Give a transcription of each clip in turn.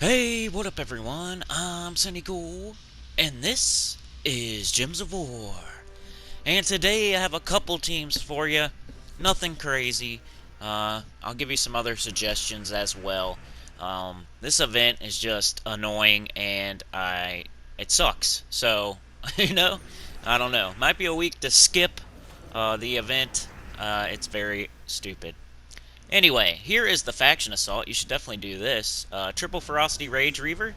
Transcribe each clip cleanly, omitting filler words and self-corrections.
Hey, what up everyone? I'm Sinnycool, and this is Gems of War. And today I have a couple teams for you. Nothing crazy. I'll give you some other suggestions as well. This event is just annoying and it sucks. So, I don't know. Might be a week to skip the event. It's very stupid. Anyway, here is the faction assault. You should definitely do this. Triple ferocity rage reaver.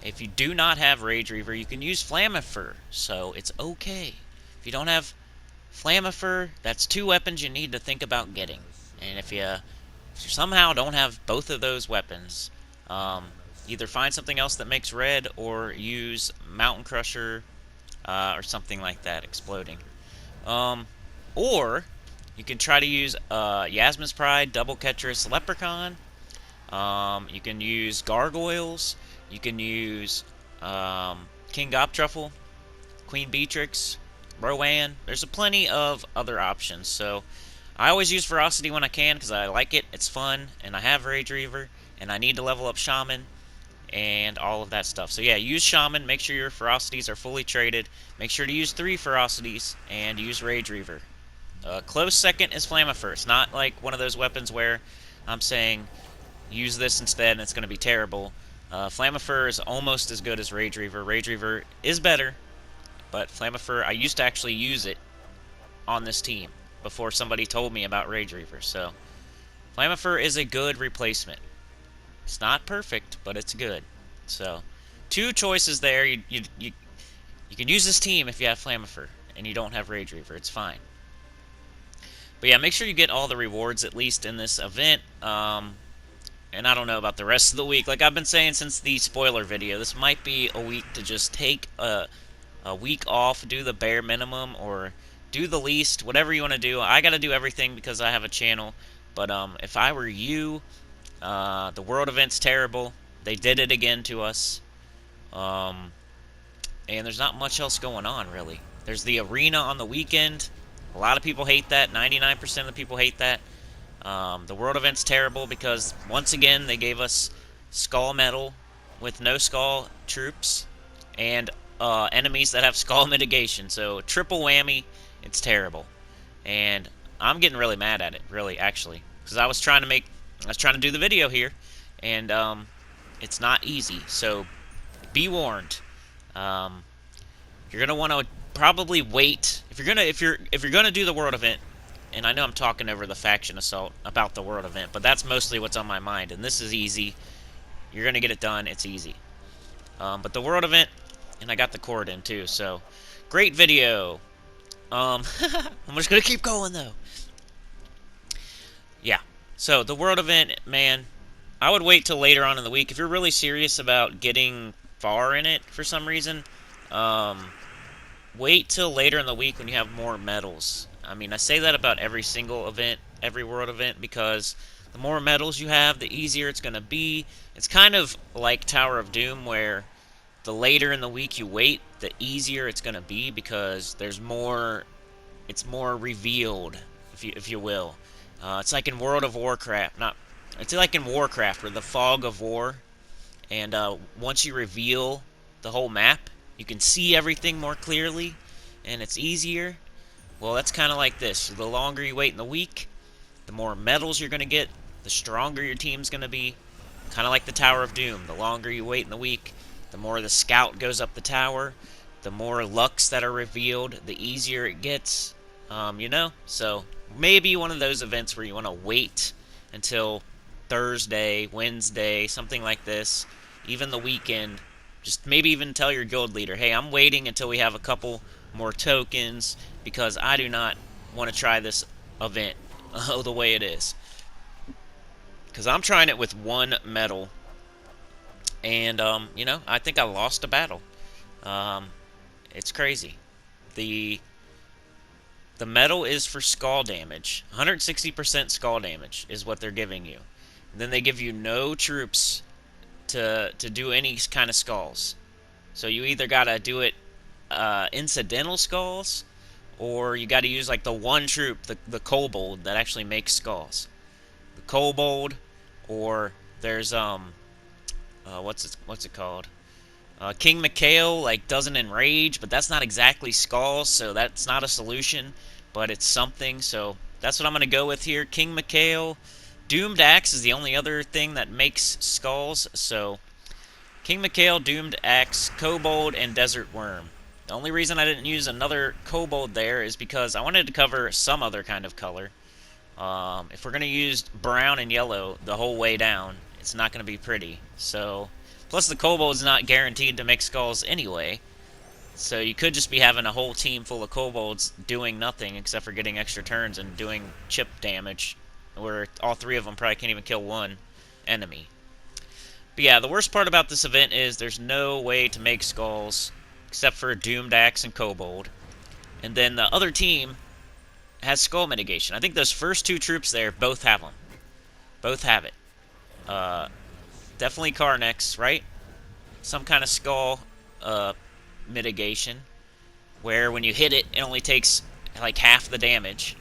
If you do not have rage reaver, you can use Flamifer, so it's okay. If you don't have Flamifer, that's two weapons you need to think about getting. And if you somehow don't have both of those weapons, either find something else that makes red or use Mountain Crusher or something like that, exploding. Or you can try to use Yasmin's Pride, Double Ketris, Leprechaun. You can use Gargoyles. You can use King Gobtruffle, Queen Beatrix, Rowan. There's plenty of other options. So I always use Ferocity when I can because I like it. It's fun, and I have Rage Reaver, and I need to level up Shaman and all of that stuff. So yeah, use Shaman. Make sure your Ferocities are fully traded. Make sure to use 3 Ferocities and use Rage Reaver. Close second is Flamifer. It's not like one of those weapons where I'm saying use this instead and it's going to be terrible. Flamifer is almost as good as Rage Reaver. Rage Reaver is better, but Flamifer, I used to actually use it on this team before somebody told me about Rage Reaver. So Flamifer is a good replacement. It's not perfect, but it's good. So 2 choices there. You can use this team if you have Flamifer and you don't have Rage Reaver. It's fine. But yeah, make sure you get all the rewards at least in this event. And I don't know about the rest of the week. Like I've been saying since the spoiler video, this might be a week to just take a week off, do the bare minimum, or do the least, whatever you want to do. I got to do everything because I have a channel. But if I were you, the world event's terrible. They did it again to us. And there's not much else going on, really. There's the arena on the weekend. A lot of people hate that. 99% of the people hate that. The world event's terrible because, once again, they gave us Skull Metal with no Skull troops and enemies that have Skull mitigation. So, triple whammy, it's terrible. And I'm getting really mad at it, really, actually. Because I was trying to do the video here, and it's not easy. So, be warned. You're gonna want to probably wait if you're gonna do the world event. And I know I'm talking over the faction assault about the world event, but that's mostly what's on my mind. And this is easy. You're gonna get it done. It's easy. But the world event, and I got the cord in too. So great video. I'm just gonna keep going though. Yeah. So the world event, man, I would wait till later on in the week if you're really serious about getting far in it for some reason. Wait till later in the week when you have more medals. I mean, I say that about every single event, every world event, because the more medals you have, the easier it's going to be. It's kind of like Tower of Doom, where the later in the week you wait, the easier it's going to be because there's more. It's more revealed, if you will. It's like in World of Warcraft, not. It's like in Warcraft, where the fog of war, and once you reveal the whole map, you can see everything more clearly, and it's easier. Well, that's kind of like this. The longer you wait in the week, the more medals you're going to get, the stronger your team's going to be. Kind of like the Tower of Doom. The longer you wait in the week, the more the scout goes up the tower, the more lucks that are revealed, the easier it gets. So maybe one of those events where you want to wait until Thursday, Wednesday, something like this, even the weekend. Just maybe even tell your guild leader, hey, I'm waiting until we have a couple more tokens because I do not want to try this event the way it is. Because I'm trying it with 1 medal, and I think I lost a battle. It's crazy. The medal is for skull damage. 160% skull damage is what they're giving you. And then they give you no troops to do any kind of skulls. So you either gotta do it incidental skulls, or you gotta use like the one troop, the kobold that actually makes skulls. The kobold, or there's what's it called? King Mikhail like doesn't enrage, but that's not exactly skulls, so that's not a solution, but it's something. So that's what I'm gonna go with here. King Mikhail. Doomed Axe is the only other thing that makes skulls. So King Mikhail, Doomed Axe, Kobold, and Desert Worm. The only reason I didn't use another Kobold there is because I wanted to cover some other kind of color. If we're going to use brown and yellow the whole way down, it's not going to be pretty. So, plus the Kobold's not guaranteed to make skulls anyway. So you could just be having a whole team full of Kobolds doing nothing except for getting extra turns and doing chip damage, where all three of them probably can't even kill one enemy. But yeah, the worst part about this event is there's no way to make skulls except for Doomed Axe and Kobold. And then the other team has skull mitigation. I think those first two troops there both have them. Both have it. Definitely Karnex, right? Some kind of skull mitigation, where when you hit it, it only takes like half the damage.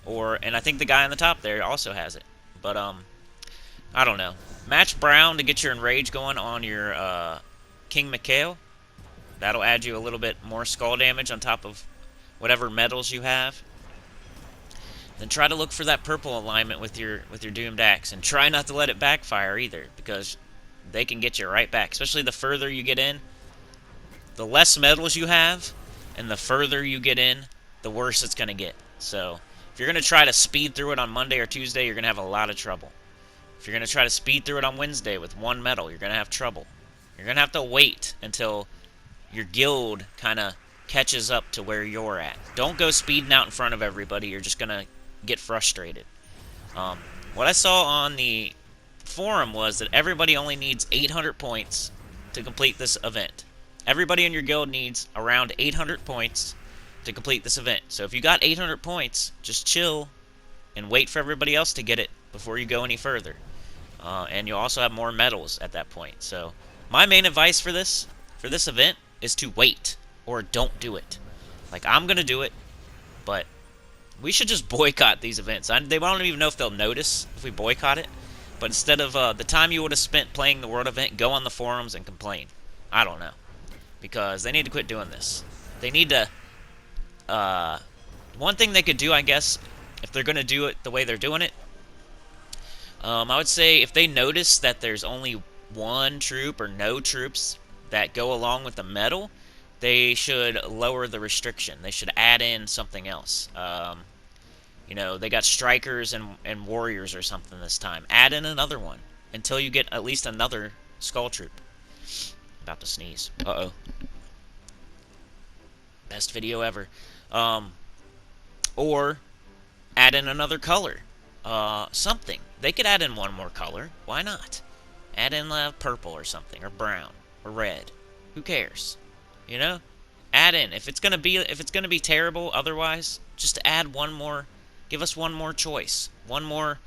And I think the guy on the top there also has it. But I don't know. Match brown to get your enrage going on your King Mikhail. That'll add you a little bit more skull damage on top of whatever medals you have. Then try to look for that purple alignment with your Doomed Axe, and try not to let it backfire either, because they can get you right back. Especially the further you get in, the less medals you have, and the further you get in, the worse it's going to get. So if you're going to try to speed through it on Monday or Tuesday, you're going to have a lot of trouble. If you're going to try to speed through it on Wednesday with one medal, you're going to have trouble. You're going to have to wait until your guild kind of catches up to where you're at. Don't go speeding out in front of everybody. You're just going to get frustrated. What I saw on the forum was that everybody only needs 800 points to complete this event. Everybody in your guild needs around 800 points to complete this event. So if you got 800 points, just chill and wait for everybody else to get it before you go any further. And you'll also have more medals at that point. So my main advice for this event is to wait, or don't do it. Like, I'm going to do it, but we should just boycott these events. They don't even know if they'll notice if we boycott it. But instead of the time you would have spent playing the world event, go on the forums and complain. I don't know. Because they need to quit doing this. They need to... one thing they could do, I guess, if they're going to do it the way they're doing it, I would say if they notice that there's only one troop or no troops that go along with the medal, they should lower the restriction. They should add in something else. You know, they got strikers and warriors or something this time. Add in another one until you get at least another skull troop. About to sneeze. Uh-oh. Best video ever. Or add in another color. Something. They could add in one more color. Why not? Add in purple or something, or brown, or red. Who cares? You know? Add in. If it's gonna be terrible otherwise, just add one more. Give us one more choice. One more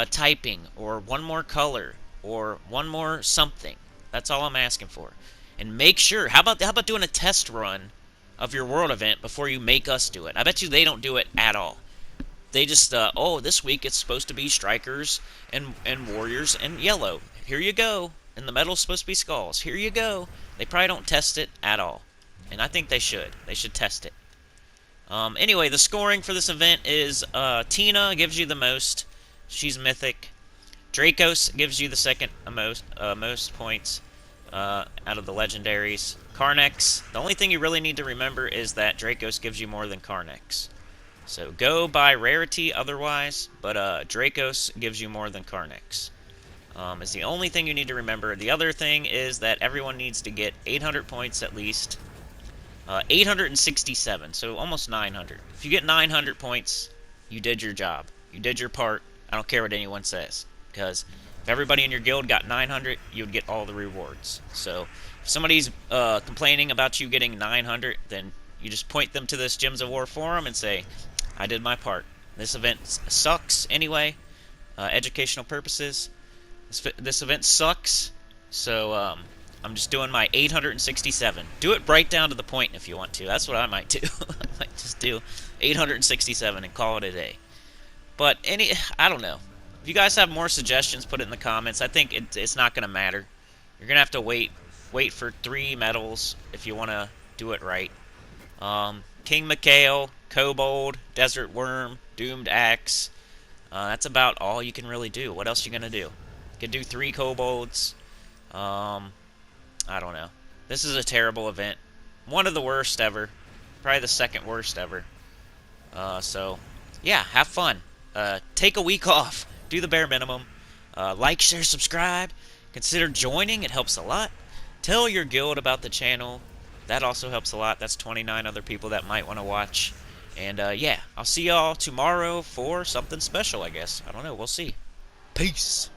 typing, or one more color, or one more something. That's all I'm asking for. And make sure. How about doing a test run of your world event before you make us do it? I bet you they don't do it at all. They just, oh, this week it's supposed to be strikers and warriors and yellow. Here you go. And the medal's supposed to be skulls. Here you go. They probably don't test it at all. And I think they should. They should test it. Anyway, the scoring for this event is Tina gives you the most. She's mythic. Dracos gives you the second most points out of the legendaries. Karnex, the only thing you really need to remember is that Dracos gives you more than Karnex. So go by rarity otherwise, but Dracos gives you more than Karnex. Is the only thing you need to remember. The other thing is that everyone needs to get 800 points at least. 867, so almost 900. If you get 900 points, you did your job. You did your part. I don't care what anyone says. Because if everybody in your guild got 900, you would get all the rewards. So if somebody's complaining about you getting 900, then you just point them to this Gems of War forum and say, I did my part. This event sucks anyway. Educational purposes. This event sucks. So I'm just doing my 867. Do it right down to the point if you want to. That's what I might do. I might just do 867 and call it a day. But I don't know. If you guys have more suggestions, put it in the comments. I think it's not going to matter. You're gonna have to wait for 3 medals if you want to do it right. King Mikhail, Kobold, Desert Worm, Doomed Axe. That's about all you can really do. What else you gonna do? You can do 3 Kobolds. I don't know. This is a terrible event. One of the worst ever. Probably the second worst ever. So, yeah, have fun. Take a week off. Do the bare minimum. Like, share, subscribe. Consider joining. It helps a lot. Tell your guild about the channel. That also helps a lot. That's 29 other people that might want to watch. And, yeah, I'll see y'all tomorrow for something special, I guess. I don't know. We'll see. Peace.